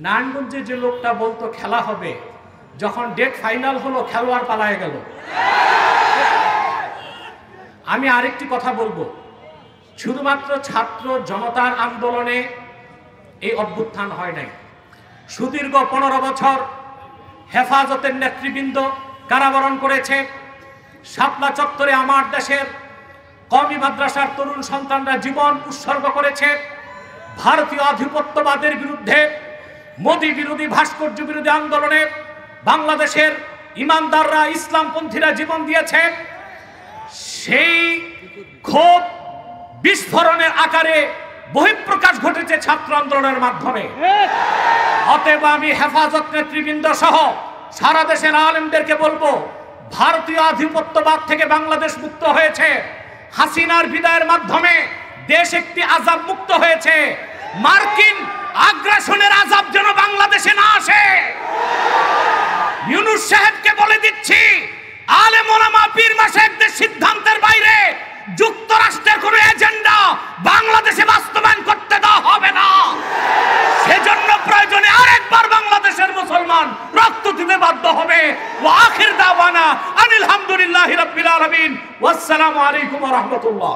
নারায়ণগঞ্জে যে লোকটা বলতো খেলা হবে, যখন ডেট ফাইনাল হলো খেলোয়াড় পালায়ে গেল। আমি আরেকটি কথা বলবো, শুধুমাত্র ছাত্র জনতার আন্দোলনে এই অভ্যুত্থান হয় নাই। সুদীর্ঘ 15 বছর হেফাজতের নেতৃবৃন্দ কারাবরণ করেছে। শাপলা চত্বরে আমার দেশের কওমি মাদ্রাসার তরুণ সন্তানরা জীবন উৎসর্গ করেছে। ভারতীয় আধিপত্যবাদের বিরুদ্ধে, মোদী বিরোধী, ভাস্কর্য বিরোধী আন্দোলনে বাংলাদেশের ইমানদাররা, ইসলামপন্থীরা জীবন দিয়েছে। সেই ক্ষোভ বিস্ফোরণের আকারে বহিঃপ্রকাশ ঘটেছে ছাত্র আন্দোলনের মাধ্যমে। অতএব আমি হেফাজত নেতৃবৃন্দ সহ সারা দেশের আলেমদেরকে বলবো, ভারতীয় আধিপত্যবাদ থেকে বাংলাদেশ মুক্ত হয়েছে। হাসিনার বিদায়ের মাধ্যমে দেশ একটি আযাব মুক্ত হয়েছে। মার্কিন আগ্রাসনের আযাব যেন বাংলাদেশে না আসে। ইউনূস সাহেবকে বলে দিচ্ছি, আলেম ওলামা পীর মাশায়েখদের সিদ্ধান্তের বাইরে যুক্তরাষ্ট্রের কোন এজেন্ডা বাংলাদেশে বাস্তবায়ন করতে দেওয়া হবে না। সেজন্য প্রয়োজনে আরেকবার বাংলাদেশের মুসলমান রক্ত দিতে বাধ্য হবে। ওয়া আখির দাওয়ানা আনিল হামদুলিল্লাহি রাব্বিল আলামিন। ওয়াসসালামু আলাইকুম ওয়া রাহমাতুল্লাহ।